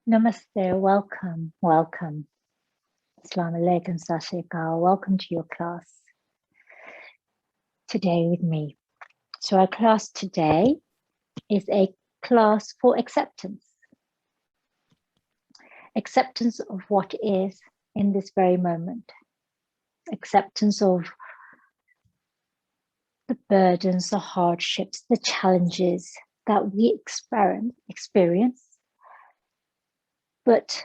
Namaste, welcome, welcome. Assalamu alaikum, Sashikal. Welcome to your class today with me. So our class today is a class for acceptance. Acceptance of what is in this very moment. Acceptance of the burdens, the hardships, the challenges that we experience, but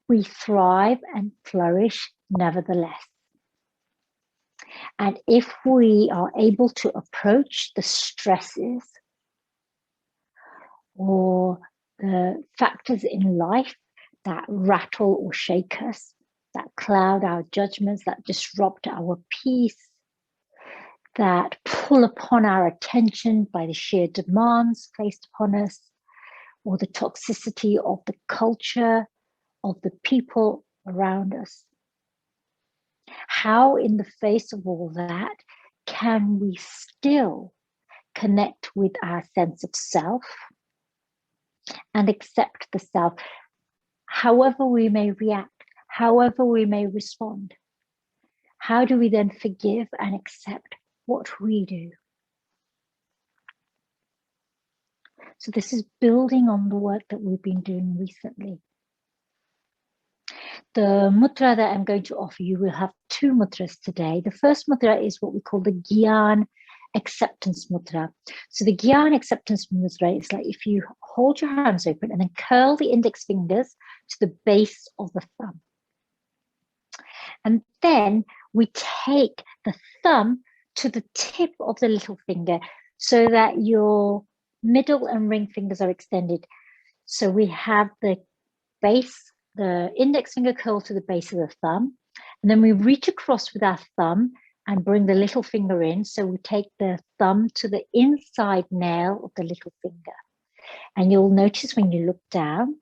we thrive and flourish nevertheless. And if we are able to approach the stresses or the factors in life that rattle or shake us, that cloud our judgments, that disrupt our peace, that pull upon our attention by the sheer demands placed upon us, or the toxicity of the culture, of the people around us. How, in the face of all that, can we still connect with our sense of self and accept the self, however we may react, however we may respond? How do we then forgive and accept what we do? So this is building on the work that we've been doing recently. The mudra that I'm going to offer you, we'll have two mudras today. The first mudra is what we call the Gyan acceptance mudra. So the Gyan acceptance mudra is like if you hold your hands open and then curl the index fingers to the base of the thumb. And then we take the thumb to the tip of the little finger so that your middle and ring fingers are extended. So we have the base, the index finger curled to the base of the thumb, and then we reach across with our thumb and bring the little finger in. So we take the thumb to the inside nail of the little finger. And you'll notice when you look down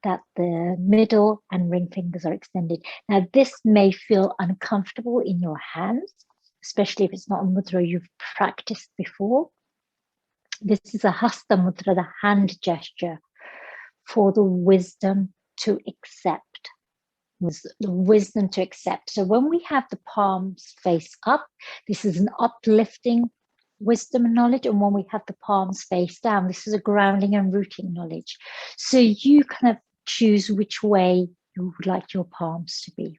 that the middle and ring fingers are extended. Now, this may feel uncomfortable in your hands, especially if it's not a mudra you've practiced before. This is a hasta mudra, the hand gesture, for the wisdom to accept. The wisdom to accept. So when we have the palms face up, this is an uplifting wisdom and knowledge. And when we have the palms face down, this is a grounding and rooting knowledge. So you kind of choose which way you would like your palms to be.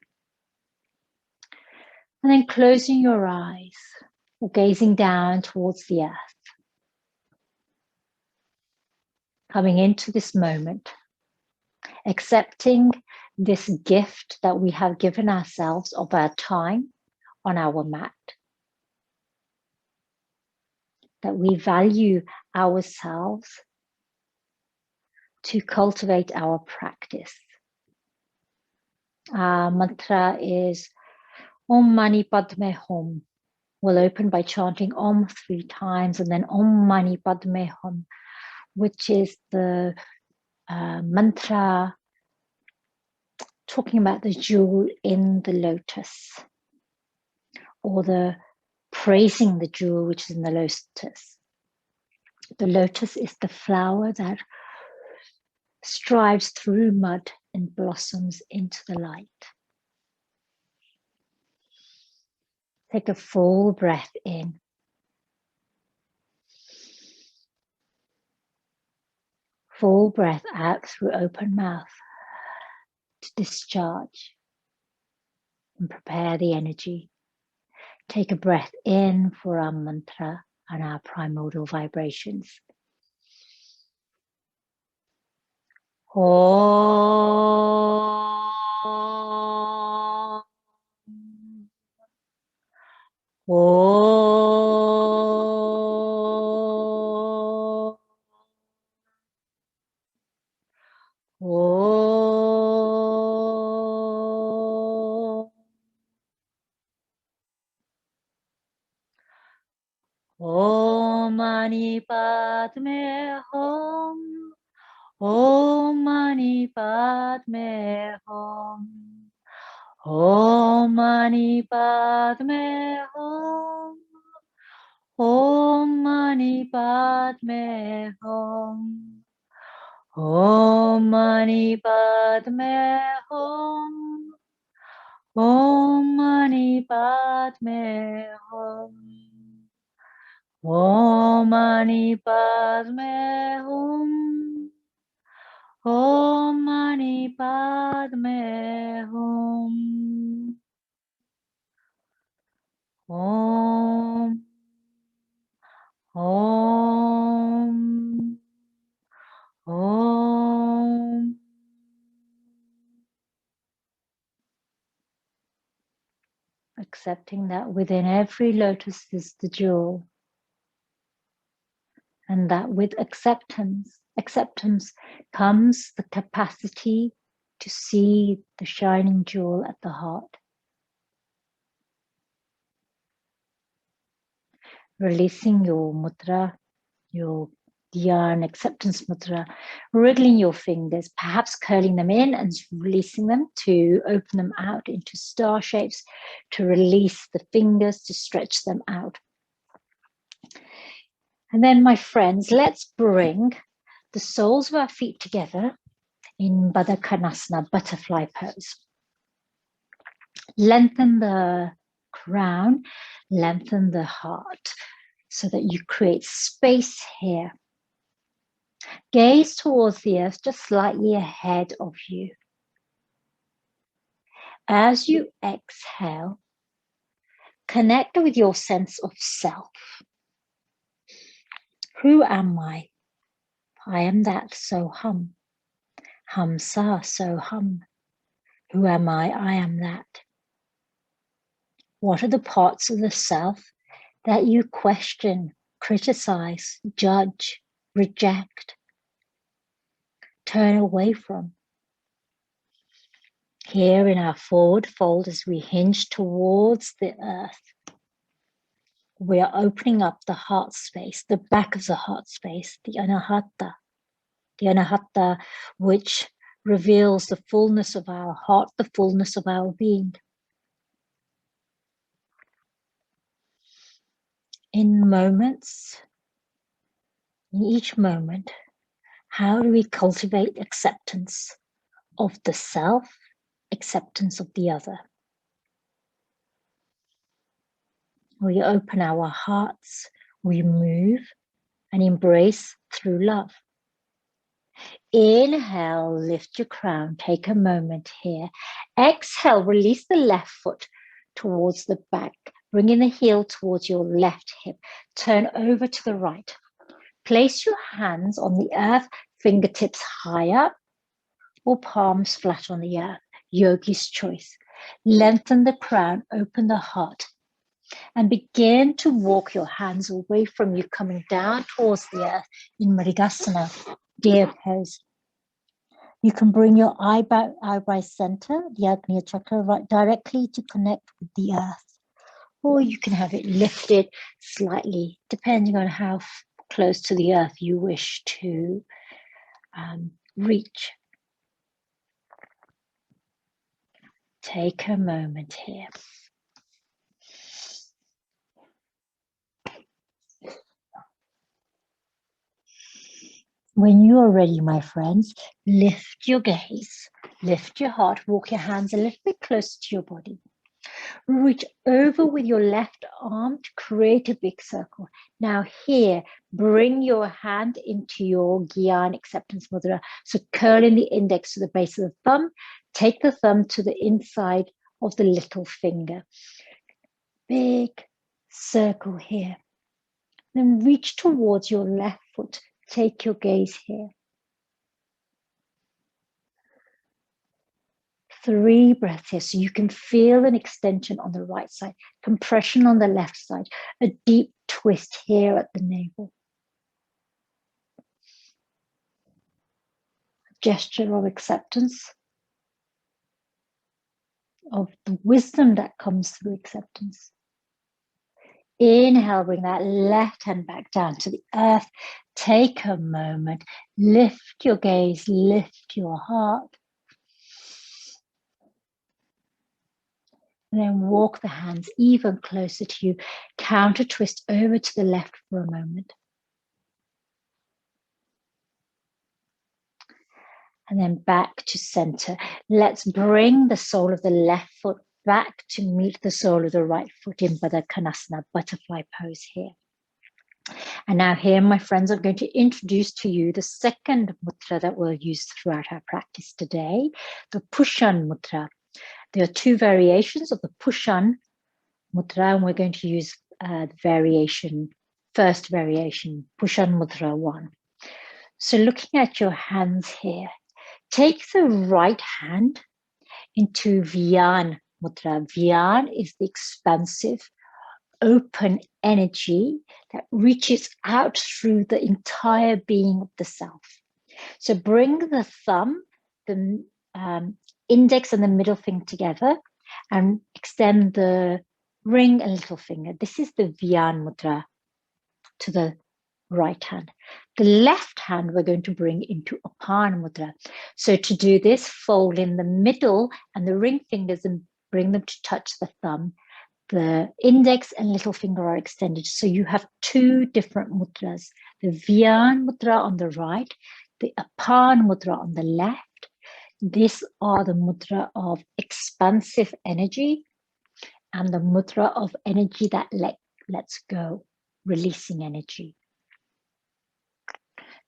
And then closing your eyes or gazing down towards the earth. Coming into this moment, accepting this gift that we have given ourselves of our time on our mat, that we value ourselves to cultivate our practice. Our mantra is Om Mani Padme Hum. We'll open by chanting Om 3 times and then Om Mani Padme Hum, which is the mantra talking about the jewel in the lotus, or the praising the jewel which is in the lotus. The lotus is the flower that strives through mud and blossoms into the light. Take a full breath in. Full breath out through open mouth to discharge and prepare the energy. Take a breath in for our mantra and our primordial vibrations. Om. Om. Om Mani Padme Hum. Om Mani Padme Hum. Om Mani Padme Hum. Om Mani Padme Hum. Om Om Mani Padme Hum. Om Mani Padme Hum. Om Mani Padme Hum. Om Mani Padme Hum. Om. Om. Om. Accepting that within every lotus is the jewel. And that with acceptance comes the capacity to see the shining jewel at the heart. Releasing your mudra, your dhyan acceptance mudra, wriggling your fingers, perhaps curling them in and releasing them to open them out into star shapes, to release the fingers, to stretch them out. And then, my friends, let's bring the soles of our feet together in Baddha Konasana, butterfly pose. Lengthen the crown, lengthen the heart so that you create space here. Gaze towards the earth, just slightly ahead of you. As you exhale, connect with your sense of self. Who am I? I am that, so hum. Hum sa, so hum. Who am I? I am that. What are the parts of the self that you question, criticize, judge, reject, turn away from? Here in our forward fold, as we hinge towards the earth, we are opening up the heart space, the back of the heart space, the anahata, which reveals the fullness of our heart, the fullness of our being. In moments, in each moment, how do we cultivate acceptance of the self, acceptance of the other? We open our hearts, we move and embrace through love. Inhale, lift your crown, take a moment here. Exhale, release the left foot towards the back, bringing the heel towards your left hip. Turn over to the right. Place your hands on the earth, fingertips high up or palms flat on the earth. Yogi's choice. Lengthen the crown, open the heart, and begin to walk your hands away from you, coming down towards the earth in Mrigasana, deer pose. You can bring your eyebrow center, the Agnya chakra, right directly to connect with the earth. Or you can have it lifted slightly, depending on how close to the earth you wish to reach. Take a moment here. When you are ready, my friends, lift your gaze, lift your heart, walk your hands a little bit closer to your body. Reach over with your left arm to create a big circle. Now here, bring your hand into your Gyan acceptance mudra. So curl in the index to the base of the thumb. Take the thumb to the inside of the little finger. Big circle here. Then reach towards your left foot. Take your gaze here. 3 breaths here, so you can feel an extension on the right side, compression on the left side, a deep twist here at the navel. A gesture of acceptance, of the wisdom that comes through acceptance. Inhale, bring that left hand back down to the earth. Take a moment, lift your gaze, lift your heart. And then walk the hands even closer to you. Counter twist over to the left for a moment. and then back to center. Let's bring the sole of the left foot back to meet the sole of the right foot in Baddha Konasana, butterfly pose here. And now here, my friends, I'm going to introduce to you the second mudra that we'll use throughout our practice today, the Pushan mudra. There are two variations of the Pushan mudra, and we're going to use the first variation, Pushan mudra 1. So looking at your hands here, take the right hand into Vyan mudra. Vyan is the expansive, open energy that reaches out through the entire being of the self. So bring the thumb, the index and the middle finger together and extend the ring and little finger. This is the Vyan mudra to the right hand. The left hand we're going to bring into Apan mudra. So to do this, fold in the middle and the ring fingers and bring them to touch the thumb. The index and little finger are extended. So you have two different mudras, the Vyan mudra on the right, the Apan mudra on the left. These are the mudra of expansive energy and the mudra of energy that lets go, releasing energy.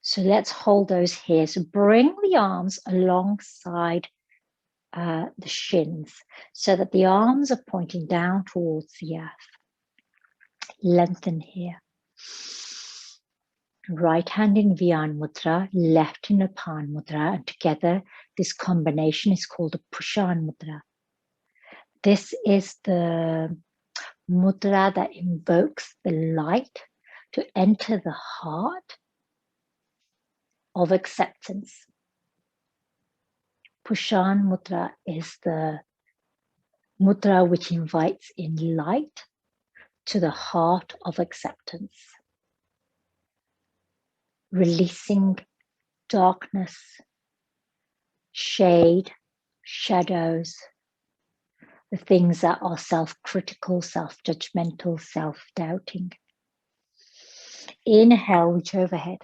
So let's hold those here. So bring the arms alongside the shins so that the arms are pointing down towards the earth. Lengthen here. Right hand in Vyan mudra, left in Apan mudra, and together this combination is called a Pushan mudra. This is the mudra that invokes the light to enter the heart of acceptance. Pushan mudra is the mudra which invites in light to the heart of acceptance, releasing darkness, shade, shadows, the things that are self-critical, self-judgmental, self-doubting. Inhale, reach overhead.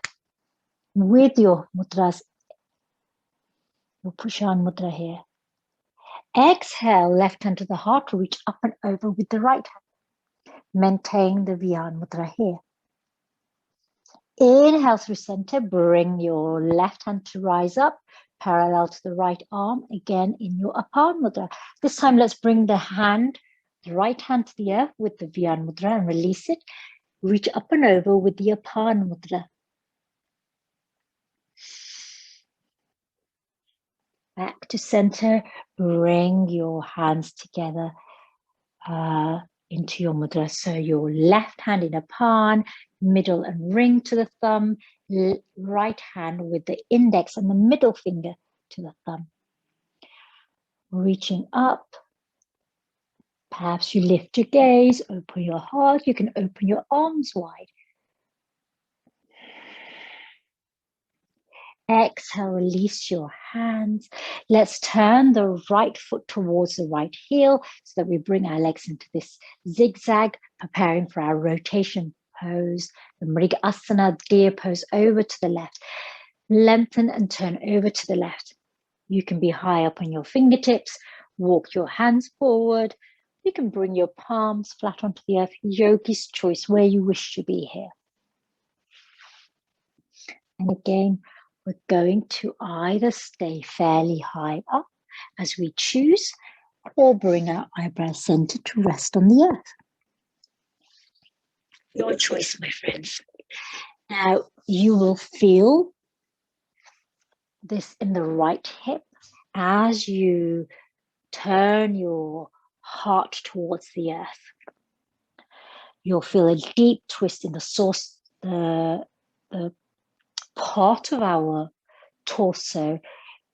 With your mudras, your Pushan mudra here. Exhale, left hand to the heart, reach up and over with the right hand. Maintain the Vyan mudra here. Inhale through center, bring your left hand to rise up, parallel to the right arm, again in your Apan mudra. This time, let's bring the right hand to the earth with the Vyan mudra and release it. Reach up and over with the Apan mudra. Back to center, bring your hands together into your mudra. So your left hand in Apan, middle and ring to the thumb, right hand with the index and the middle finger to the thumb. Reaching up. Perhaps you lift your gaze, open your heart. You can open your arms wide. Exhale, release your hands. Let's turn the right foot towards the right heel so that we bring our legs into this zigzag, preparing for our rotation pose, the Mrigasana deer pose over to the left. Lengthen and turn over to the left. You can be high up on your fingertips, walk your hands forward. You can bring your palms flat onto the earth, yogi's choice, where you wish to be here. And again, we're going to either stay fairly high up as we choose, or bring our eyebrow center to rest on the earth. Your choice, my friends. Now, you will feel this in the right hip as you turn your heart towards the earth. You'll feel a deep twist in the source, the part of our torso,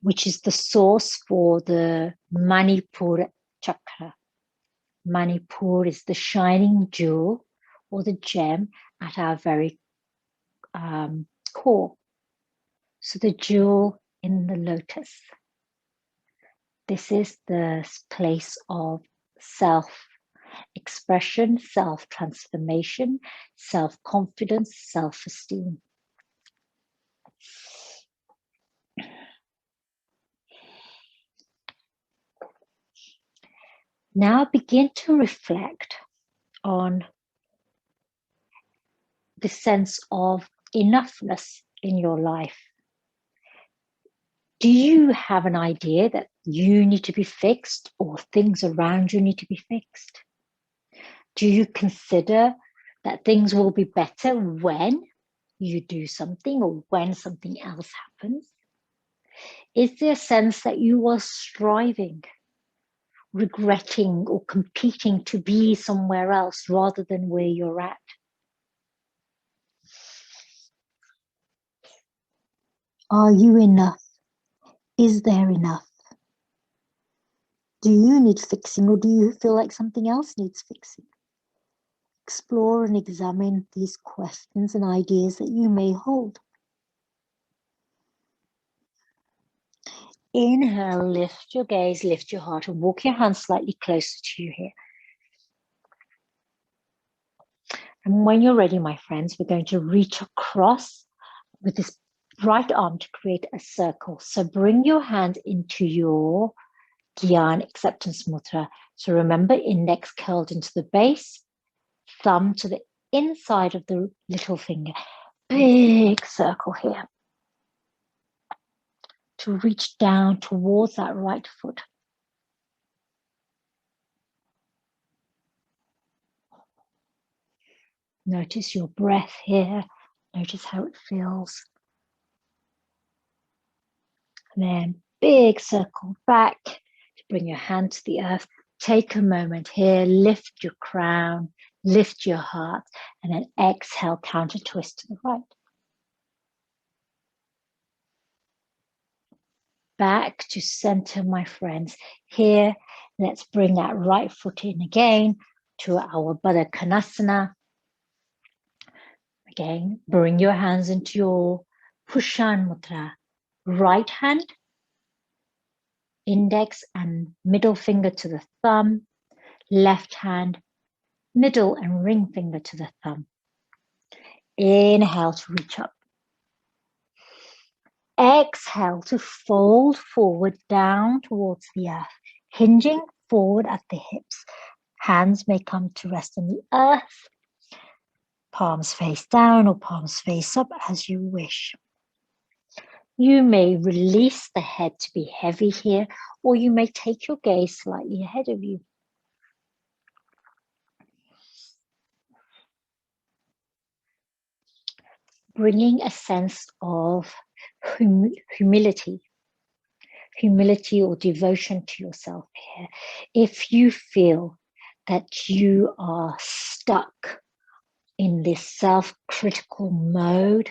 which is the source for the Manipur chakra. Manipur is the shining jewel or the gem at our very core. So the jewel in the lotus. This is the place of self-expression, self-transformation, self-confidence, self-esteem. Now begin to reflect on the sense of enoughness in your life. Do you have an idea that you need to be fixed or things around you need to be fixed? Do you consider that things will be better when you do something or when something else happens? Is there a sense that you are striving, regretting or competing to be somewhere else rather than where you're at? Are you enough? Is there enough? Do you need fixing, or do you feel like something else needs fixing? Explore and examine these questions and ideas that you may hold. Inhale, lift your gaze, lift your heart, and walk your hands slightly closer to you here. And when you're ready, my friends, we're going to reach across with this right arm to create a circle. So bring your hand into your Gyan acceptance mudra. So remember, index curled into the base, thumb to the inside of the little finger. Big circle here to reach down towards that right foot. Notice your breath here. Notice how it feels. And then big circle back to bring your hand to the earth. Take a moment here, lift your crown, lift your heart, and then exhale, counter twist to the right. Back to center, my friends. Here, let's bring that right foot in again to our Baddha Konasana. Again, bring your hands into your Pushan Mudra. Right hand, index and middle finger to the thumb. Left hand, middle and ring finger to the thumb. Inhale to reach up. Exhale to fold forward down towards the earth, hinging forward at the hips. Hands may come to rest on the earth. Palms face down or palms face up as you wish. You may release the head to be heavy here, or you may take your gaze slightly ahead of you. Bringing a sense of humility or devotion to yourself here. If you feel that you are stuck in this self-critical mode,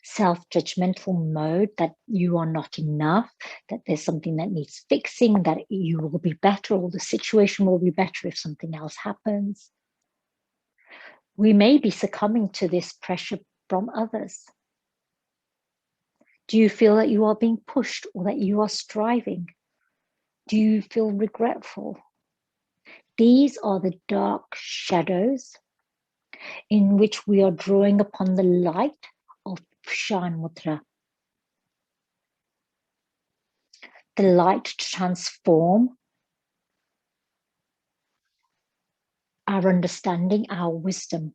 self-judgmental mode, that you are not enough, that there's something that needs fixing, that you will be better or the situation will be better if something else happens, we may be succumbing to this pressure from others. Do you feel that you are being pushed or that you are striving? Do you feel regretful? These are the dark shadows in which we are drawing upon the light of Pushan Mudra. The light to transform our understanding, our wisdom.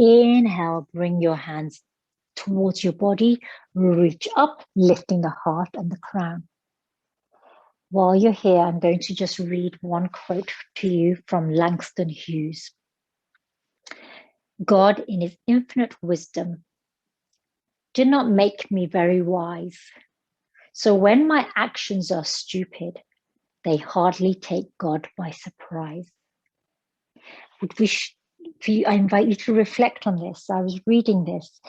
Inhale, bring your hands towards your body, reach up, lifting the heart and the crown. While you're here, I'm going to just read one quote to you from Langston Hughes. God, in his infinite wisdom, did not make me very wise. So when my actions are stupid, they hardly take God by surprise. I invite you to reflect on this. I was reading this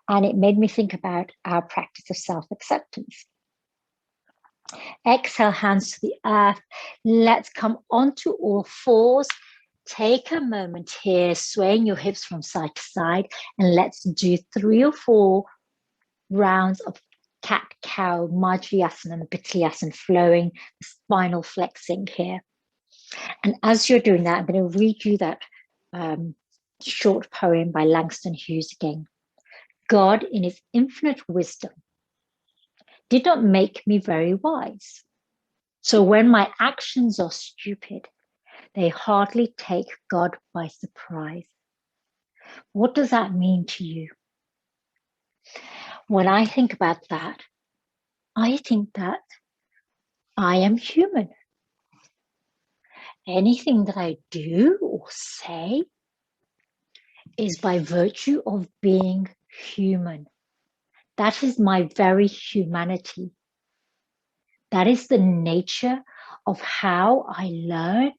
and it made me think about our practice of self-acceptance. Exhale, hands to the earth. Let's come onto all fours. Take a moment here, swaying your hips from side to side, and let's do 3 or 4 rounds of cat, cow, Majriyasana and Pitayasana, flowing, the spinal flexing here. And as you're doing that, I'm going to read you that short poem by Langston Hughes again. God, in his infinite wisdom, did not make me very wise. So when my actions are stupid, they hardly take God by surprise. What does that mean to you? When I think about that, I think that I am human. Anything that I do or say is by virtue of being human. That is my very humanity. That is the nature of how I learn.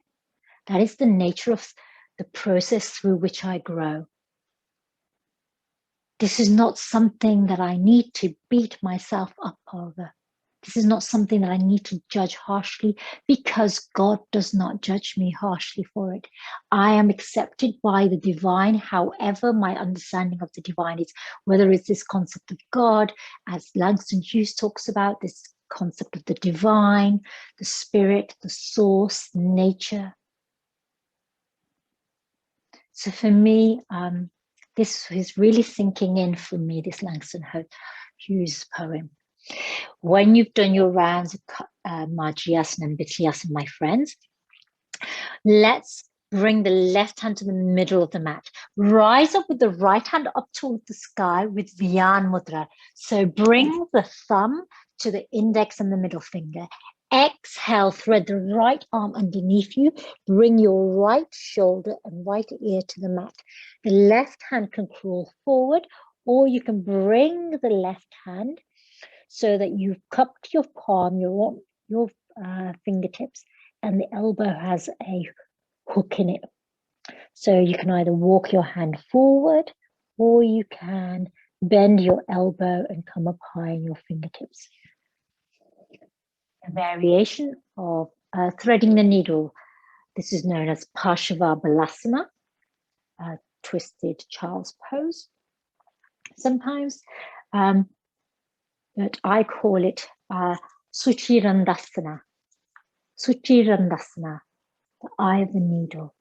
That is the nature of the process through which I grow. This is not something that I need to beat myself up over. This is not something that I need to judge harshly, because God does not judge me harshly for it. I am accepted by the divine, however my understanding of the divine is, whether it's this concept of God, as Langston Hughes talks about, this concept of the divine, the spirit, the source, nature. So for me, this is really sinking in for me, this Langston Hughes poem. When you've done your rounds of Marjasana and Vityasana, my friends, let's bring the left hand to the middle of the mat. Rise up with the right hand up towards the sky with Vyan Mudra. So bring the thumb to the index and the middle finger. Exhale, thread the right arm underneath you. Bring your right shoulder and right ear to the mat. The left hand can crawl forward, or you can bring the left hand so that you've cupped your palm, your fingertips, and the elbow has a hook in it. So you can either walk your hand forward, or you can bend your elbow and come up high in your fingertips. A variation of threading the needle. This is known as Parshavabhalasana, twisted child's pose sometimes. But I call it Suchirandasana. Suchirandasana, the eye of the needle,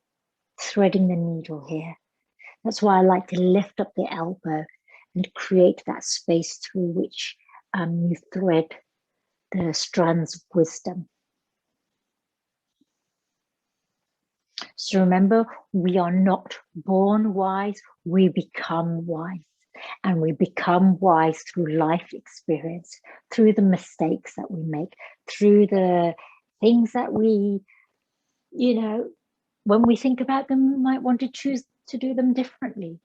threading the needle here. That's why I like to lift up the elbow and create that space through which you thread the strands of wisdom. So remember, we are not born wise, we become wise. And we become wise through life experience, through the mistakes that we make, through the things that we, when we think about them, we might want to choose to do them differently.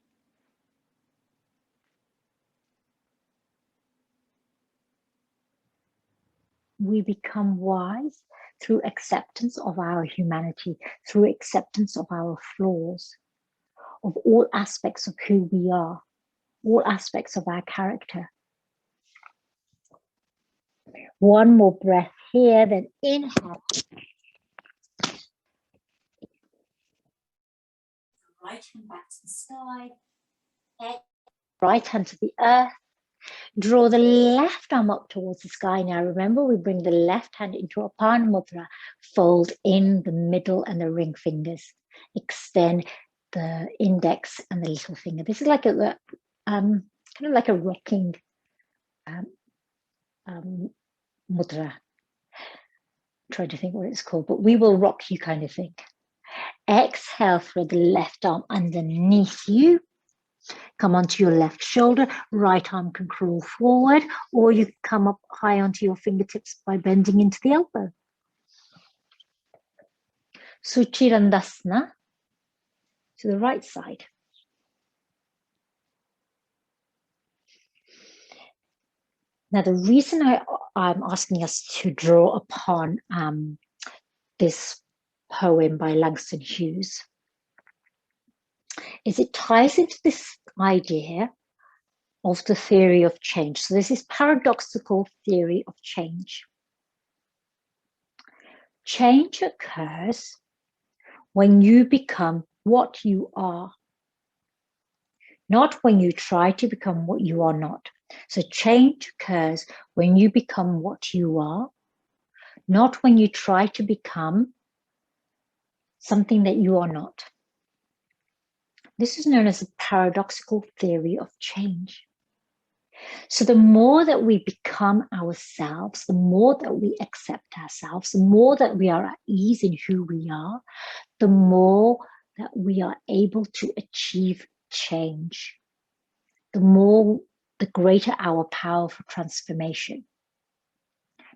We become wise through acceptance of our humanity, through acceptance of our flaws, of all aspects of who we are, all aspects of our character. One more breath here, then inhale. Right hand back to the sky. Right hand to the earth. Draw the left arm up towards the sky. Now remember, we bring the left hand into Apana Mudra. Fold in the middle and the ring fingers. Extend the index and the little finger. This is like a kind of like a rocking mudra. I'm trying to think what it's called, but we will rock you kind of thing. Exhale, thread the left arm underneath you. Come onto your left shoulder. Right arm can crawl forward, or you can come up high onto your fingertips by bending into the elbow. Suchirandasana to the right side. Now, the reason I'm asking us to draw upon this poem by Langston Hughes is it ties into this idea of the theory of change. So there's this paradoxical theory of change. Change occurs when you become what you are, not when you try to become what you are not. So change occurs when you become what you are, not when you try to become something that you are not. This is known as the paradoxical theory of change. So the more that we become ourselves, the more that we accept ourselves, the more that we are at ease in who we are, the more that we are able to achieve change, the greater our power for transformation.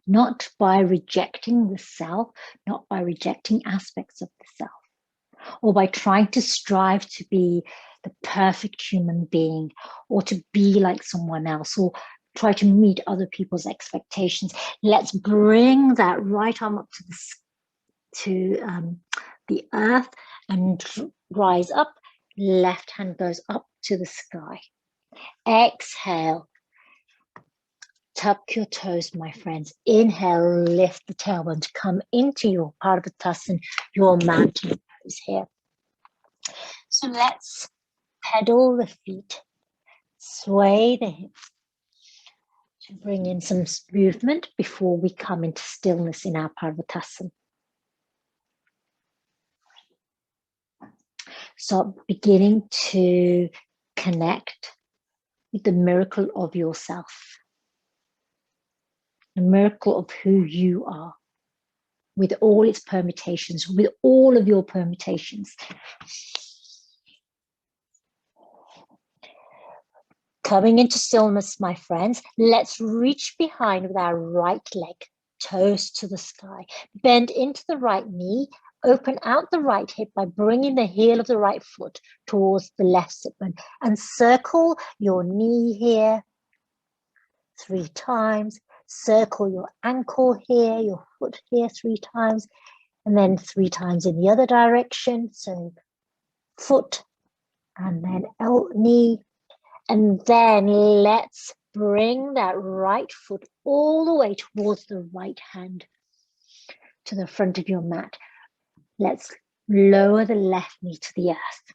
Not by rejecting the self, not by rejecting aspects of the self, or by trying to strive to be the perfect human being, or to be like someone else, or try to meet other people's expectations. Let's bring that right arm up to the earth and rise up. Left hand goes up to the sky. Exhale. Tuck your toes, my friends. Inhale, lift the tailbone to come into your Parvatasana, your mountain pose here. So let's pedal the feet, sway the hips to bring in some movement before we come into stillness in our Parvatasana. So beginning to connect with the miracle of yourself, the miracle of who you are, with all its permutations, with all of your permutations. Coming into stillness, my friends, let's reach behind with our right leg, toes to the sky. Bend into the right knee, open out the right hip by bringing the heel of the right foot towards the left sit bone, and circle your knee here 3 times. Circle your ankle here, your foot here 3 times, and then 3 times in the other direction. So foot and then knee. And then let's bring that right foot all the way towards the right hand to the front of your mat. Let's lower the left knee to the earth.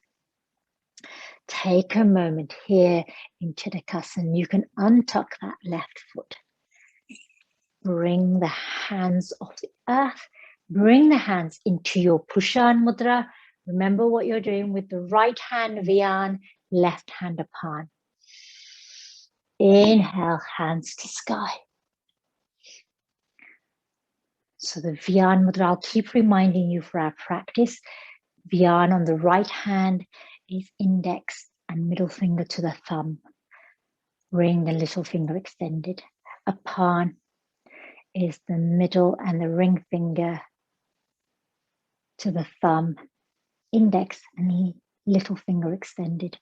Take a moment here in Chitakasana. You can untuck that left foot. Bring the hands off the earth. Bring the hands into your Pushan Mudra. Remember what you're doing with the right hand Vyan, left hand Apan. Inhale, hands to sky. So the Vyan Mudra, I'll keep reminding you for our practice. Vyan on the right hand is index and middle finger to the thumb. Ring the little finger extended. Apan is the middle and the ring finger to the thumb, index and the little finger extended.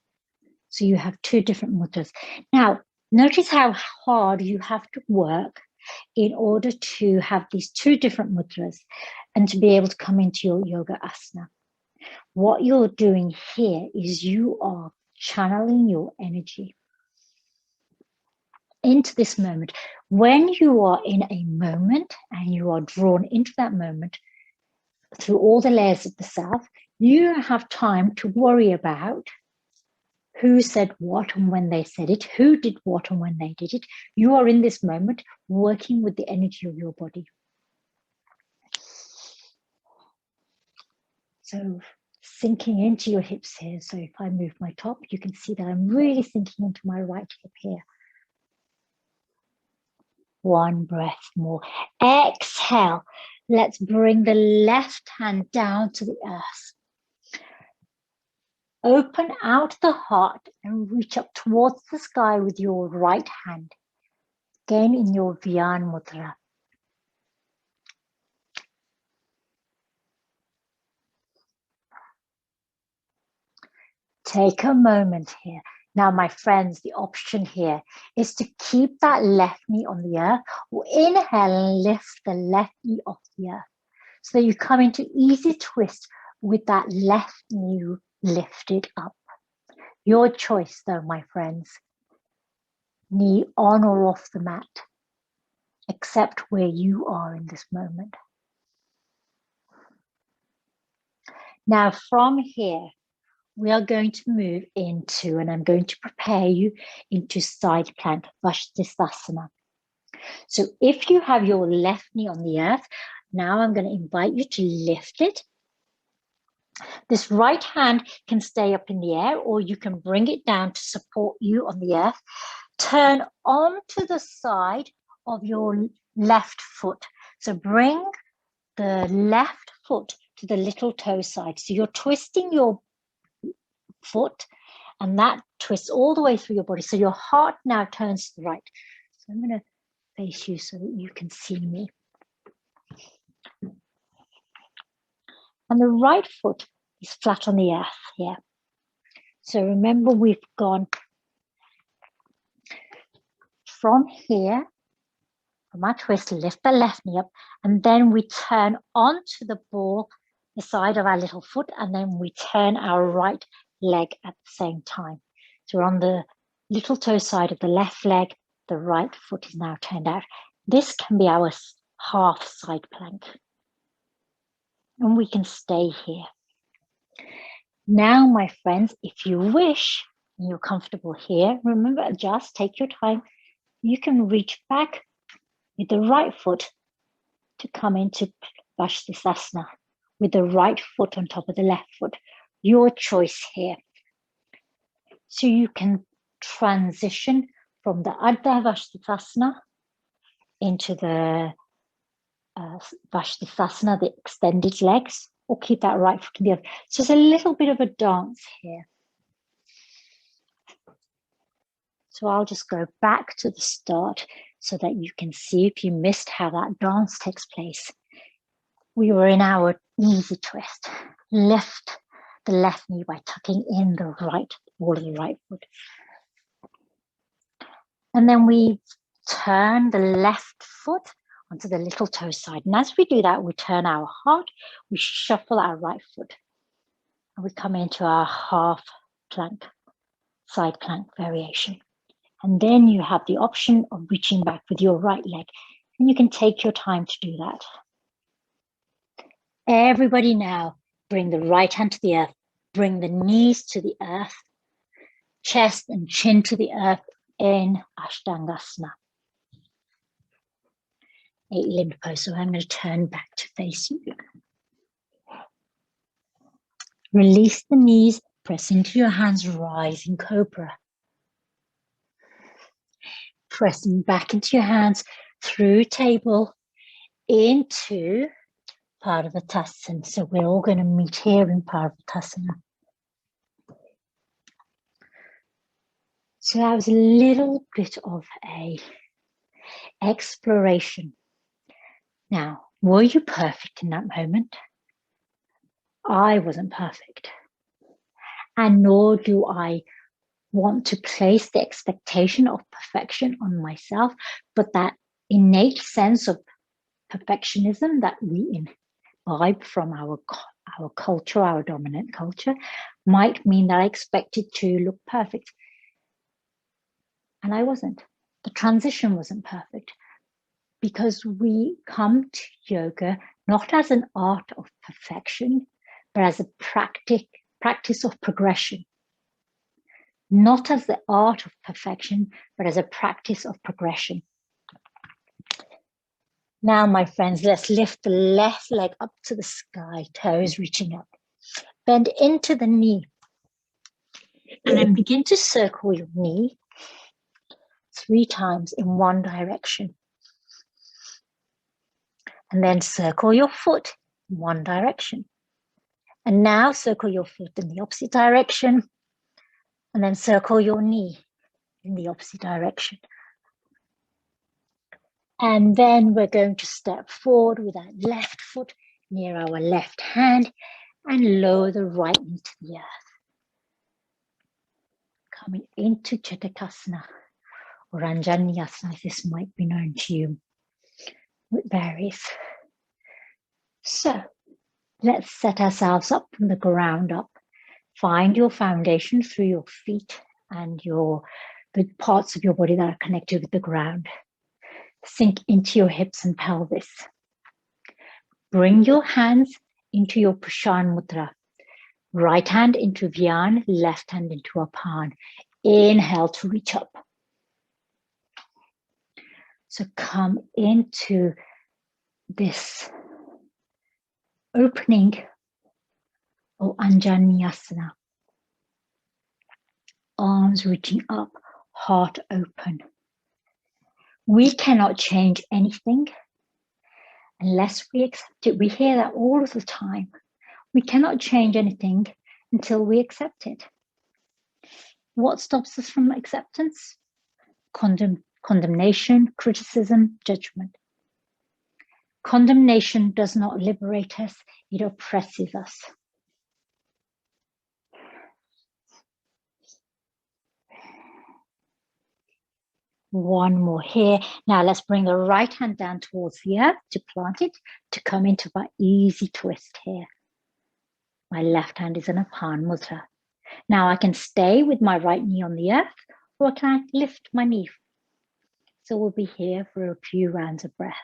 So you have 2 different mudras. Now, notice how hard you have to work in order to have these 2 different mudras and to be able to come into your yoga asana. What you're doing here is you are channeling your energy into this moment. When you are in a moment and you are drawn into that moment through all the layers of the self, you don't have time to worry about who said what and when they said it, who did what and when they did it. You are in this moment working with the energy of your body. So sinking into your hips here. So if I move my top, you can see that I'm really sinking into my right hip here. 1 breath more. Exhale. Let's bring the left hand down to the earth. Open out the heart and reach up towards the sky with your right hand. Again in your Vyan Mudra. Take a moment here. Now, my friends, the option here is to keep that left knee on the earth, or inhale and lift the left knee off the earth. So you come into easy twist with that left knee lifted up. Your choice though, my friends. Knee on or off the mat. Accept where you are in this moment. Now from here, we are going to move into, and I'm going to prepare you into side plank, Vashisthasana. So if you have your left knee on the earth, now I'm going to invite you to lift it. This right hand can stay up in the air, or you can bring it down to support you on the earth. Turn onto the side of your left foot. So bring the left foot to the little toe side. So you're twisting your foot, and that twists all the way through your body. So your heart now turns to the right. So I'm going to face you so that you can see me. And the right foot is flat on the earth here. So remember, we've gone from here, from our twist, lift the left knee up, and then we turn onto the ball, the side of our little foot, and then we turn our right leg at the same time. So we're on the little toe side of the left leg, the right foot is now turned out. This can be our half side plank. And we can stay here. Now, my friends, if you wish, and you're comfortable here, remember, adjust, take your time. You can reach back with the right foot to come into Vashisthasana with the right foot on top of the left foot. Your choice here. So you can transition from the Ardha Vashisthasana into the Vashisthasana, the extended legs, or keep that right foot in the other. So there's a little bit of a dance here. So I'll just go back to the start so that you can see, if you missed how that dance takes place. We were in our easy twist. Lift the left knee by tucking in the right, ball of the right foot. And then we turn the left foot onto the little toe side. And as we do that, we turn our heart, we shuffle our right foot, and we come into our half plank, side plank variation. And then you have the option of reaching back with your right leg. And you can take your time to do that. Everybody now, bring the right hand to the earth, bring the knees to the earth, chest and chin to the earth in Ashtangasana. 8-limbed pose. So I'm going to turn back to face you. Release the knees, press into your hands, rising cobra. Pressing back into your hands through table into Parvatasana. So we're all going to meet here in Parvatasana. So that was a little bit of a exploration. Now, were you perfect in that moment? I wasn't perfect. And nor do I want to place the expectation of perfection on myself, but that innate sense of perfectionism that we imbibe from our culture, our dominant culture, might mean that I expected to look perfect. And I wasn't. The transition wasn't perfect, because we come to yoga not as an art of perfection, but as a practice of progression. Not as the art of perfection, but as a practice of progression. Now, my friends, let's lift the left leg up to the sky, toes reaching up. Bend into the knee. And then begin to circle your knee 3 times in one direction. And then circle your foot in one direction. And now circle your foot in the opposite direction. And then circle your knee in the opposite direction. And then we're going to step forward with our left foot near our left hand and lower the right knee to the earth. Coming into Chatakasana or Anjaneyasana, as this might be known to you. It varies. So let's set ourselves up from the ground up. Find your foundation through your feet and the parts of your body that are connected with the ground. Sink into your hips and pelvis. Bring your hands into your Pushan Mudra. Right hand into Vyana, left hand into Apan. Inhale to reach up. So come into this opening of Anjaneyasana. Arms reaching up, heart open. We cannot change anything unless we accept it. We hear that all of the time. We cannot change anything until we accept it. What stops us from acceptance? Condemnation, criticism, judgment. Condemnation does not liberate us, it oppresses us. One more here. Now let's bring the right hand down towards the earth to plant it, to come into my easy twist here. My left hand is in a Appropriation mudra. Now I can stay with my right knee on the earth, or can I lift my knee? So we'll be here for a few rounds of breath.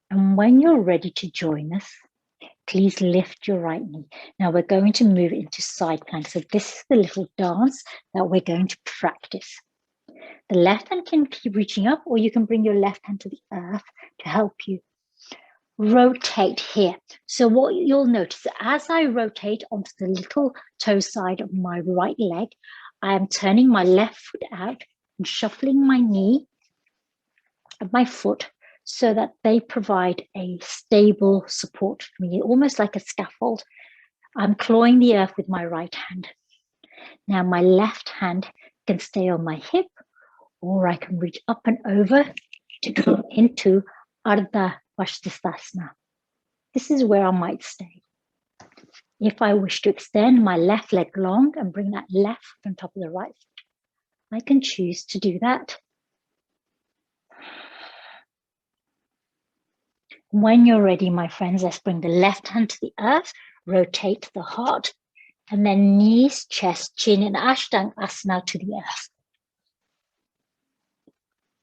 And when you're ready to join us, please lift your right knee. Now we're going to move into side plank. So this is the little dance that we're going to practice. The left hand can keep reaching up, or you can bring your left hand to the earth to help you. Rotate here. So what you'll notice, as I rotate onto the little toe side of my right leg, I am turning my left foot out and shuffling my knee and my foot so that they provide a stable support for me, almost like a scaffold. I'm clawing the earth with my right hand. Now my left hand can stay on my hip, or I can reach up and over to come into Ardha Vastisthasana. This is where I might stay. If I wish to extend my left leg long and bring that left on top of the right, I can choose to do that. When you're ready, my friends, let's bring the left hand to the earth, rotate the heart, and then knees, chest, chin, and Ashtanga Asana to the earth.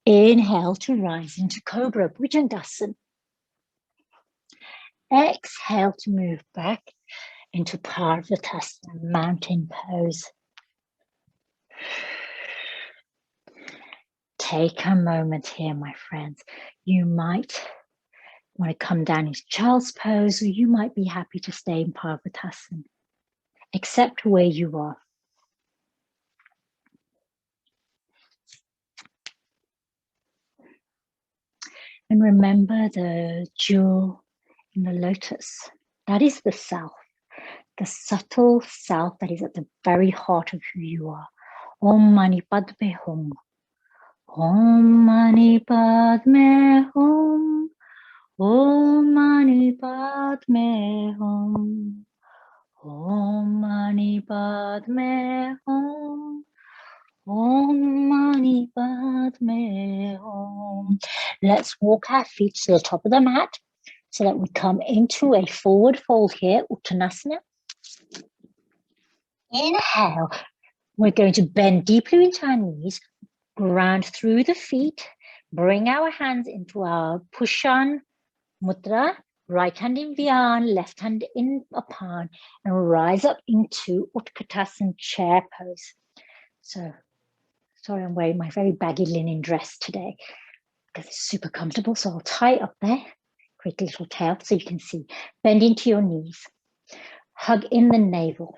Inhale to rise into Cobra, Bhujangasana. Exhale to move back into Parvatasana, mountain pose. Take a moment here, my friends. You might want to come down into child's pose, or you might be happy to stay in Parvatasana. Accept where you are. And remember the jewel in the lotus. That is the self, the subtle self that is at the very heart of who you are. Om Mani Padme Hum. Om Mani Padme Hum. Om Mani Padme Hum. Om Mani Padme Hum. Om Mani Padme Hum. Let's walk our feet to the top of the mat so that we come into a forward fold here, Uttanasana. Inhale. We're going to bend deeply into our knees, ground through the feet, bring our hands into our Pushan Mudra, right hand in Vyan, left hand in Apan, and rise up into Utkatasana chair pose. So, sorry, I'm wearing my very baggy linen dress today because it's super comfortable. So I'll tie it up there, create a little tail so you can see. Bend into your knees, hug in the navel.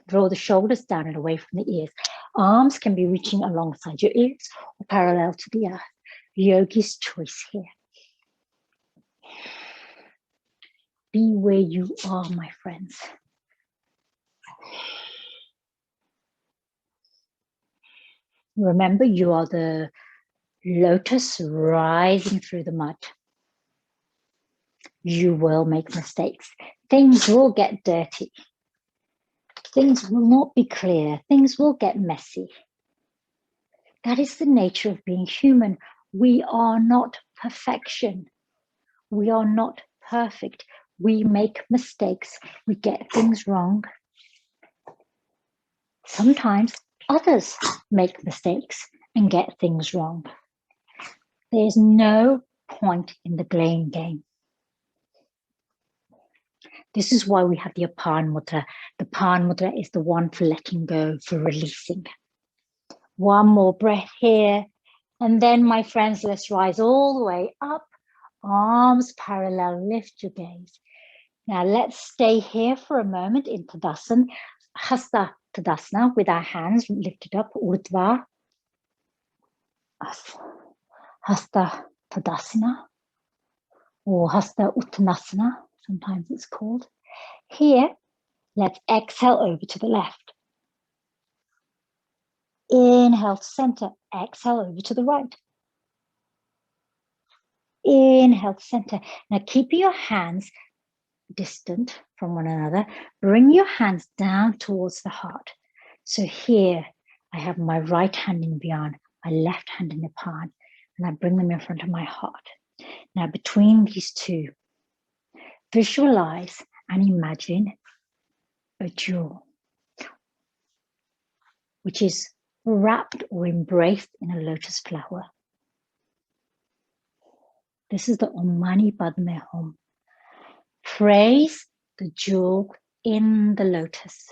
Draw the shoulders down and away from the ears. Arms can be reaching alongside your ears or parallel to the earth. Yogi's choice here. Be where you are, my friends. Remember, you are the lotus rising through the mud. You will make mistakes. Things will get dirty. Things will not be clear. Things will get messy. That is the nature of being human. We are not perfection. We are not perfect. We make mistakes. We get things wrong. Sometimes others make mistakes and get things wrong. There's no point in the blame game. This is why we have the Apan Mudra. The Apan Mudra is the one for letting go, for releasing. One more breath here. And then, my friends, let's rise all the way up. Arms parallel, lift your gaze. Now let's stay here for a moment in Tadasana, Hasta Tadasana, with our hands lifted up, Urdhva, Hasta Tadasana, or Hasta Uttanasana, sometimes it's called. Here, let's exhale over to the left. Inhale to center, exhale over to the right. Inhale to center. Now keep your hands distant from one another. Bring your hands down towards the heart. So here I have my right hand in Vyan, my left hand in the palm, and I bring them in front of my heart. Now between these two, visualize and imagine a jewel, which is wrapped or embraced in a lotus flower. This is the Mani Padme Hum. Praise the jewel in the lotus.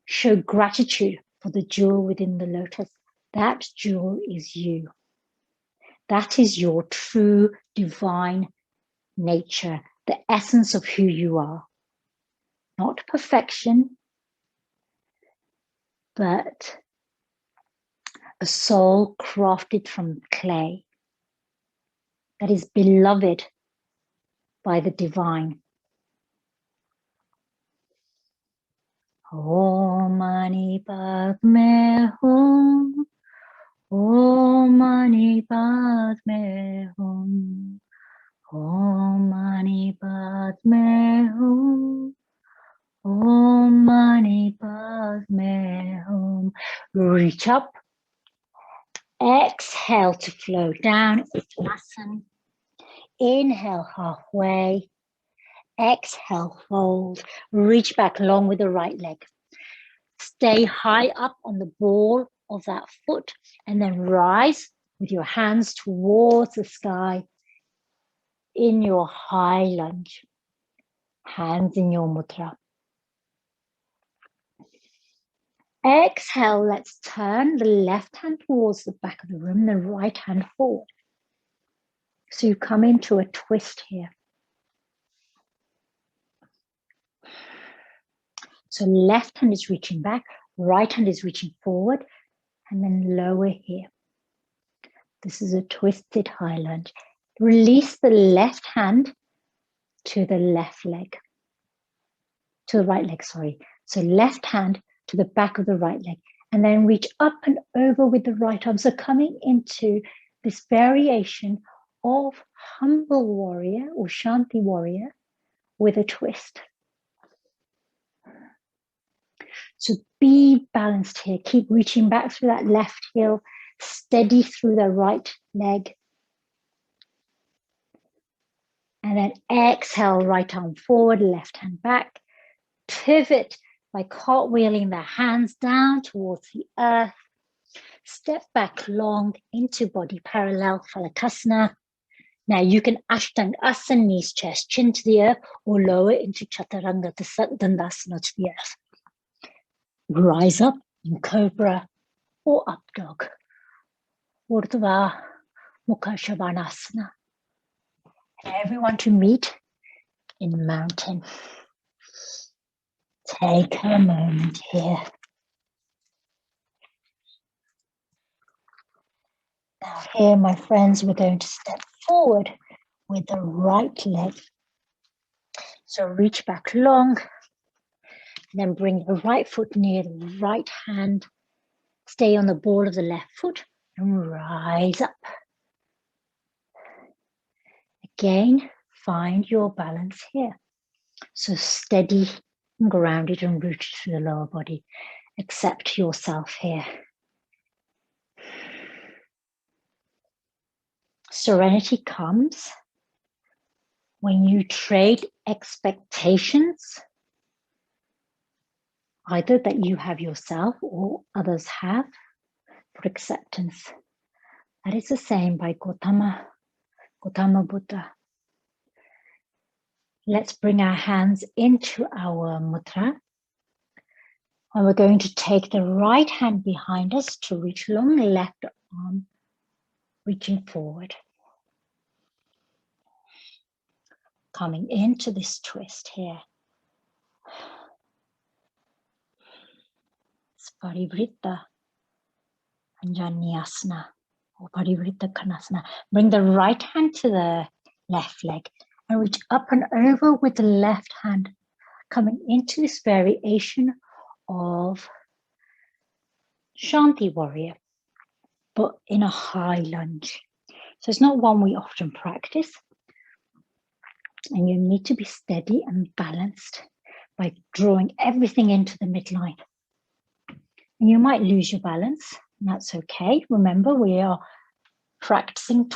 Show gratitude for the jewel within the lotus. That jewel is you. That is your true divine nature, the essence of who you are. Not perfection, but a soul crafted from clay that is beloved by the divine. Om Mani Padme Hum. Om Mani Padme Hum. Om Mani Padme Hum. Om Mani Padme Hum. Reach up. Exhale to flow down. Uttanasana. Inhale halfway. Exhale, fold. Reach back long with the right leg. Stay high up on the ball of that foot and then rise with your hands towards the sky in your high lunge. Hands in your mudra. Exhale, let's turn the left hand towards the back of the room, the right hand forward. So you come into a twist here. So left hand is reaching back, right hand is reaching forward, and then lower here. This is a twisted high lunge. Release the left hand to the left leg. To the right leg, sorry. So left hand to the back of the right leg. And then reach up and over with the right arm. So coming into this variation of humble warrior or Shanti warrior with a twist. So be balanced here. Keep reaching back through that left heel, steady through the right leg. And then exhale, right arm forward, left hand back. Pivot by cartwheeling the hands down towards the earth. Step back long into body parallel, Phalakasana. Now you can Ashtangasana, knees, chest, chin to the earth, or lower into Chaturanga Dandasana to the earth. Rise up in Cobra or Up Dog. Urdhva Mukha Shavasana. Everyone to meet in mountain. Take a moment here. Now here, my friends, we're going to step forward with the right leg. So reach back long, and then bring the right foot near the right hand. Stay on the ball of the left foot and rise up. Again, find your balance here. So steady and grounded and rooted through the lower body. Accept yourself here. Serenity comes when you trade expectations, either that you have yourself or others have, for acceptance. That is the same by Gautama Buddha. Let's bring our hands into our mudra. And we're going to take the right hand behind us to reach long, left arm, reaching forward. Coming into this twist here. Parivritta Anjanyasana or Parivritta Konasana. Bring the right hand to the left leg and reach up and over with the left hand, coming into this variation of Shanti Warrior, but in a high lunge. So it's not one we often practice. And you need to be steady and balanced by drawing everything into the midline. And you might lose your balance, and that's okay. Remember, we are practicing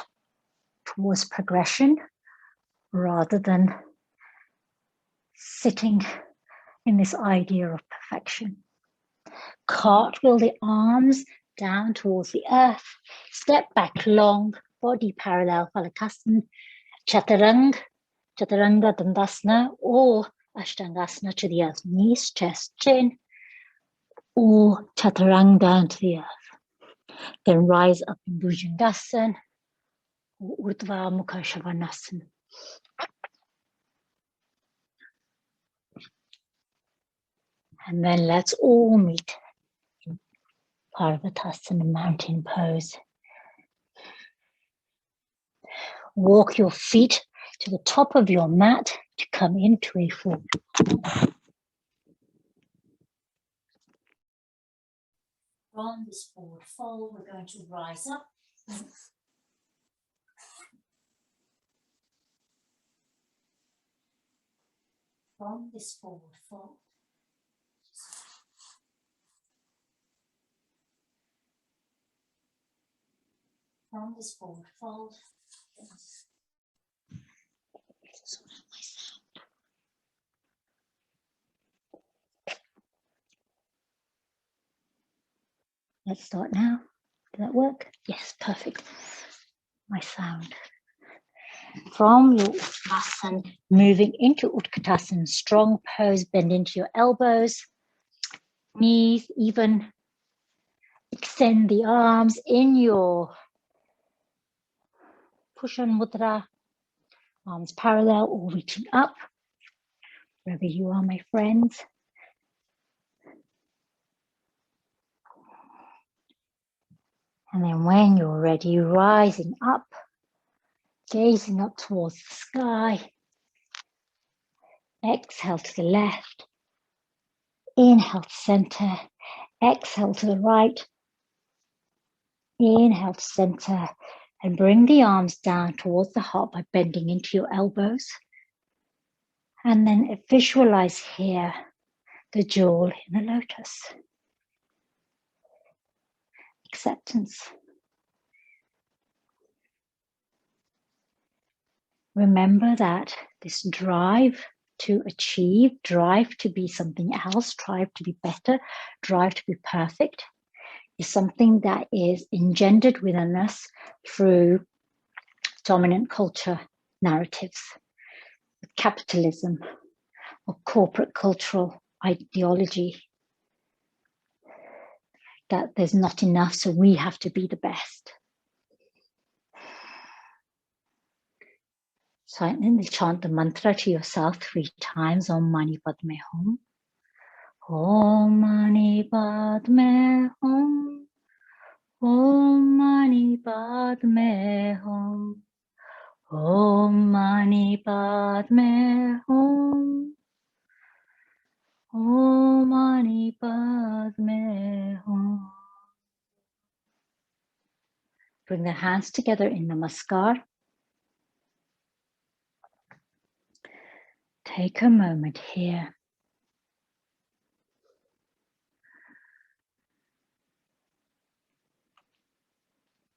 towards progression rather than sitting in this idea of perfection. Cartwheel the arms down towards the earth. Step back long, body parallel, Phalakasana, Chaturanga Dandasana, or Ashtangasana to the earth. Knees, chest, chin, or Chaturanga down to the earth. Then rise up in Bhujangasana or Urdhva Mukha Shavasana. And then let's all meet in Parvatasana, mountain pose. Walk your feet to the top of your mat to come into a forward. From this forward fold, we're going to rise up. From this forward fold, let's start now. Did that work? Yes, perfect. My sound. From your Utkatasana, moving into Utkatasana, strong pose, bend into your elbows, knees even. Extend the arms in your Pushan Mudra, arms parallel or reaching up, wherever you are, my friends. And then when you're ready, rising up, gazing up towards the sky. Exhale to the left, inhale to center, exhale to the right, inhale to center, and bring the arms down towards the heart by bending into your elbows. And then visualize here the jewel in the lotus. Acceptance. Remember that this drive to achieve, drive to be something else, drive to be better, drive to be perfect is something that is engendered within us through dominant culture narratives, capitalism, or corporate cultural ideology, that there's not enough, so we have to be the best. Silently chant the mantra to yourself 3 times. Om Mani Padme Hum. Om Mani Padme Hum. Om Mani Padme Hum. Om Mani Padme Hum. Om Mani Padme Hum. Bring the hands together in Namaskar. Take a moment here.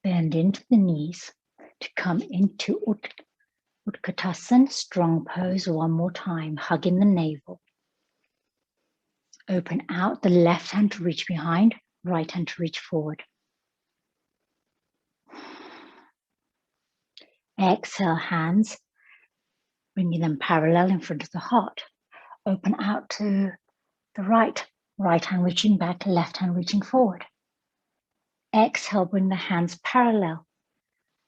Bend into the knees to come into Utkatasana, strong pose one more time, hugging the navel. Open out the left hand to reach behind, right hand to reach forward. Exhale, hands, bringing them parallel in front of the heart. Open out to the right, right hand reaching back, left hand reaching forward. Exhale, bring the hands parallel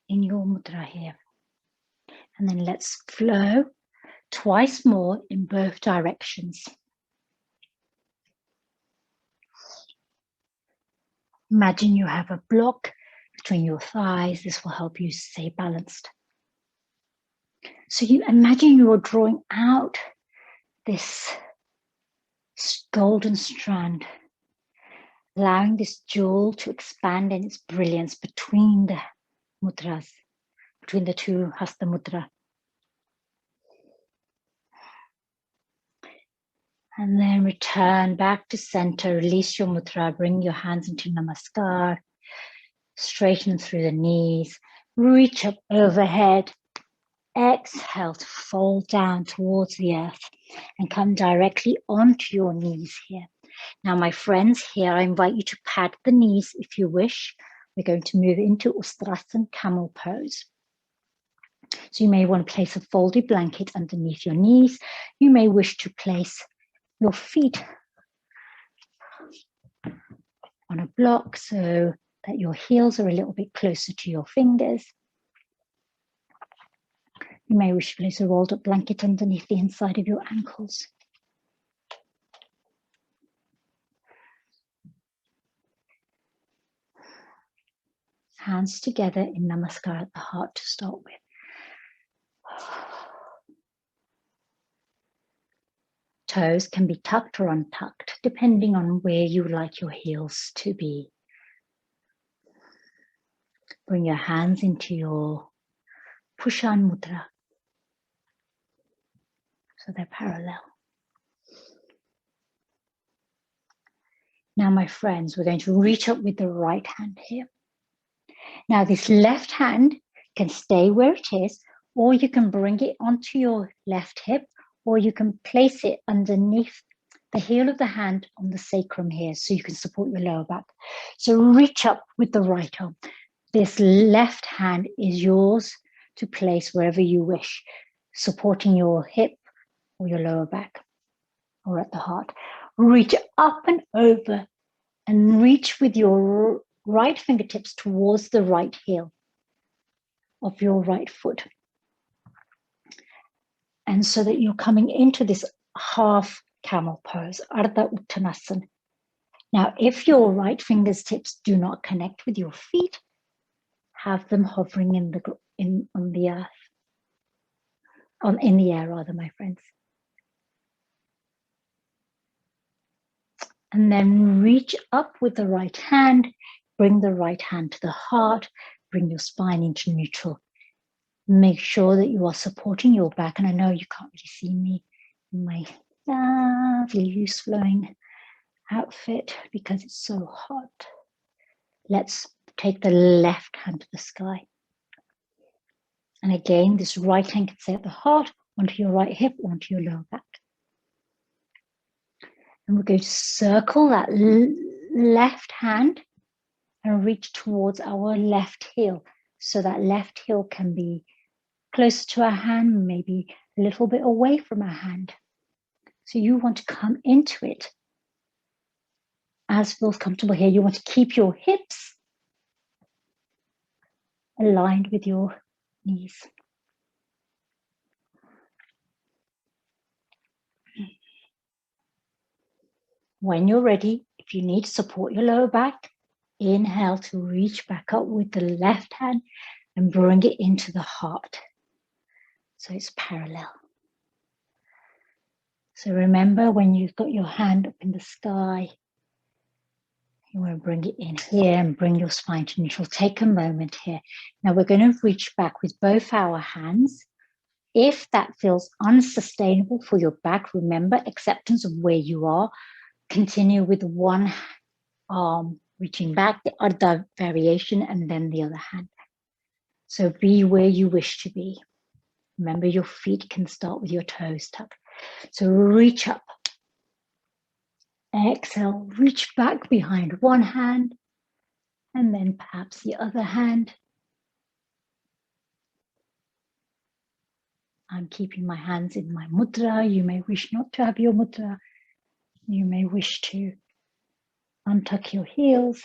in your mudra here. And then let's flow twice more in both directions. Imagine you have a block between your thighs. This will help you stay balanced. So you imagine you're drawing out this golden strand, allowing this jewel to expand in its brilliance between the mudras, between the two hasta mudra. And then return back to center, release your mudra, bring your hands into namaskar, straighten through the knees, reach up overhead, exhale to fold down towards the earth and come directly onto your knees here. Now, my friends, here I invite you to pad the knees if you wish. We're going to move into Ustrasana camel pose. So you may want to place a folded blanket underneath your knees. You may wish to place your feet on a block so that your heels are a little bit closer to your fingers. You may wish to place a rolled up blanket underneath the inside of your ankles. Hands together in namaskar at the heart to start with. Toes can be tucked or untucked, depending on where you like your heels to be. Bring your hands into your Pushan Mudra, so they're parallel. Now, my friends, we're going to reach up with the right hand here. Now, this left hand can stay where it is, or you can bring it onto your left hip, or you can place it underneath the heel of the hand on the sacrum here, so you can support your lower back. So reach up with the right arm. This left hand is yours to place wherever you wish, supporting your hip or your lower back or at the heart. Reach up and over and reach with your right fingertips towards the right heel of your right foot. And so that you're coming into this half camel pose, Ardha Uttanasana. Now, if your right fingertips do not connect with your feet, have them hovering in the earth, in the air rather, my friends. And then reach up with the right hand, bring the right hand to the heart, bring your spine into neutral. Make sure that you are supporting your back. And I know you can't really see me in my lovely loose flowing outfit because it's so hot. Let's take the left hand to the sky. And again, this right hand can stay at the heart, onto your right hip, onto your lower back. And we're going to circle that left hand and reach towards our left heel. So that left heel can be closer to our hand, maybe a little bit away from our hand. So you want to come into it as feels comfortable here. You want to keep your hips aligned with your knees. When you're ready, if you need to support your lower back, inhale to reach back up with the left hand and bring it into the heart. So it's parallel. So remember, when you've got your hand up in the sky, you want to bring it in here and bring your spine to neutral. Take a moment here. Now we're going to reach back with both our hands. If that feels unsustainable for your back, remember acceptance of where you are. Continue with one arm reaching back, the other variation, and then the other hand. So be where you wish to be. Remember, your feet can start with your toes tucked. So reach up. Exhale, reach back behind one hand, and then perhaps the other hand. I'm keeping my hands in my mudra. You may wish not to have your mudra. You may wish to untuck your heels.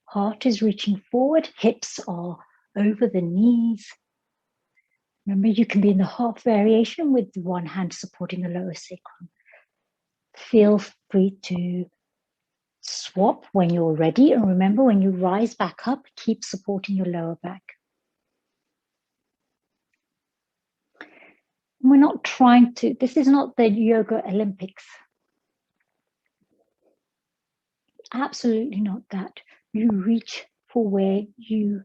Heart is reaching forward, hips are over the knees. Remember, you can be in the half variation with one hand supporting the lower sacrum. Feel free to swap when you're ready. And remember, when you rise back up, keep supporting your lower back. We're not trying to, this is not the yoga Olympics. Absolutely not that. You reach for where your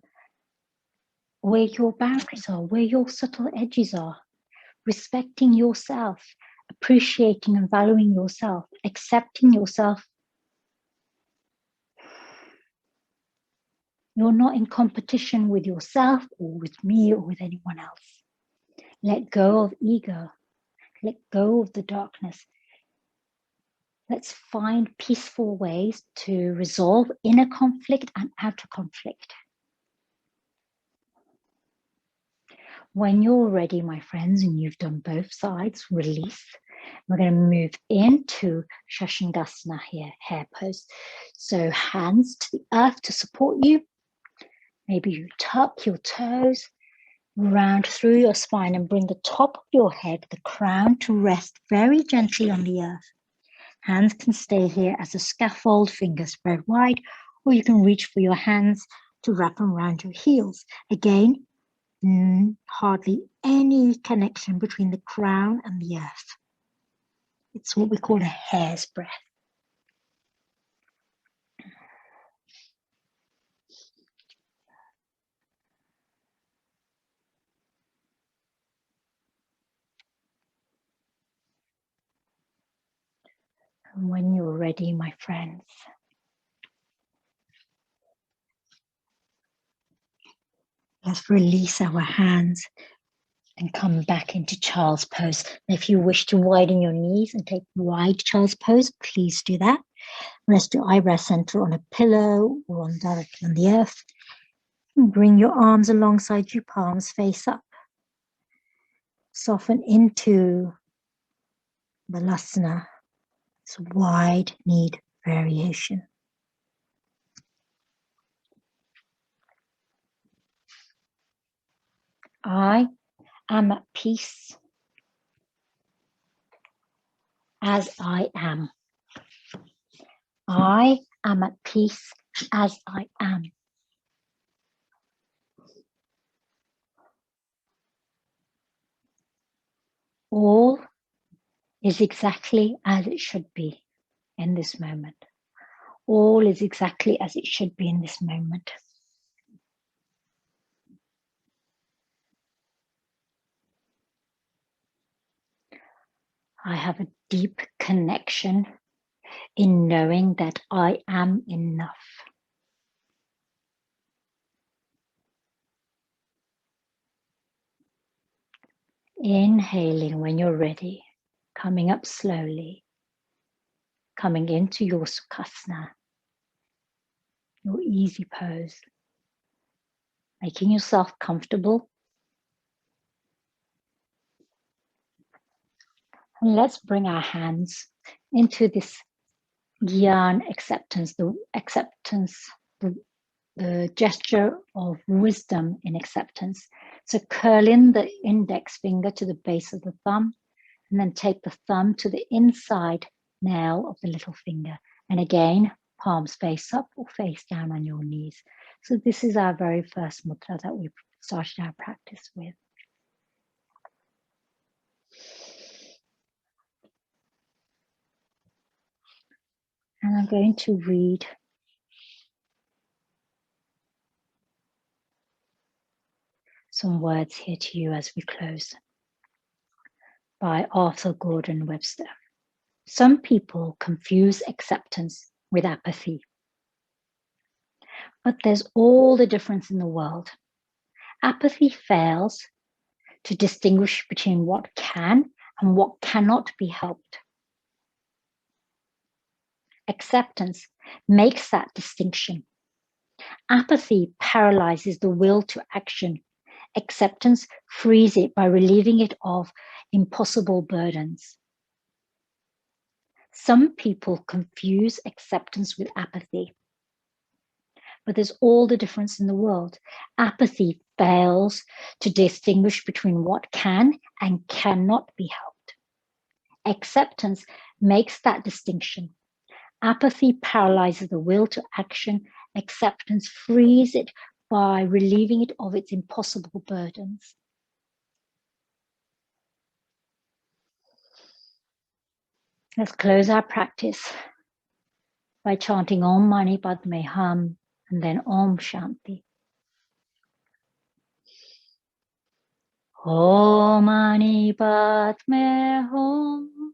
boundaries are, where your subtle edges are, respecting yourself, appreciating and valuing yourself, accepting yourself. You're not in competition with yourself or with me or with anyone else. Let go of ego. Let go of the darkness. Let's find peaceful ways to resolve inner conflict and outer conflict. When you're ready, my friends, and you've done both sides, release. We're going to move into Shashangasana here, hair pose. So hands to the earth to support you. Maybe you tuck your toes, round through your spine and bring the top of your head, the crown, to rest very gently on the earth. Hands can stay here as a scaffold, fingers spread wide, or you can reach for your hands to wrap them around your heels. Again, hardly any connection between the crown and the earth. It's what we call a hair's breadth. And when you're ready, my friends, let's release our hands and come back into child's pose. And if you wish to widen your knees and take wide child's pose, please do that. Rest your eyebrow center on a pillow or directly on the earth. And bring your arms alongside you, palms face up. Soften into Balasana. It's wide kneed variation. I am at peace as I am. I am at peace as I am. All is exactly as it should be in this moment. All is exactly as it should be in this moment. I have a deep connection in knowing that I am enough. Inhaling when you're ready, coming up slowly, coming into your Sukhasana, your easy pose, making yourself comfortable. And let's bring our hands into this Gyan acceptance, the gesture of wisdom in acceptance. So curl in the index finger to the base of the thumb, and then take the thumb to the inside nail of the little finger. And again, palms face up or face down on your knees. So this is our very first mudra that we started our practice with. And I'm going to read some words here to you as we close, by Arthur Gordon Webster. Some people confuse acceptance with apathy, but there's all the difference in the world. Apathy fails to distinguish between what can and what cannot be helped. Acceptance makes that distinction. Apathy paralyzes the will to action. Acceptance frees it by relieving it of impossible burdens. Some people confuse acceptance with apathy, but there's all the difference in the world. Apathy fails to distinguish between what can and cannot be helped. Acceptance makes that distinction. Apathy paralyzes the will to action. Acceptance frees it by relieving it of its impossible burdens. Let's close our practice by chanting Om Mani Padme Hum and then Om Shanti. Om Mani Padme Hum,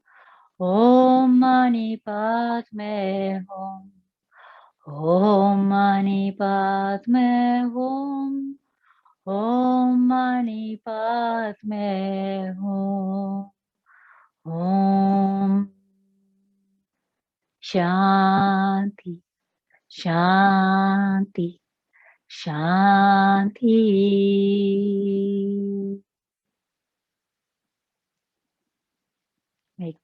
Om Mani Padme Hum, Om Mani Padme Hum, Om Mani Padme Hum, Om Shanti, Shanti, Shanti. May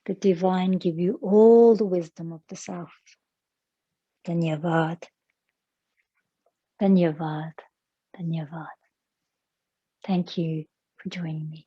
the divine give you all the wisdom of the self. Dhanyavad, Dhanyavad, Dhanyavad. Thank you for joining me.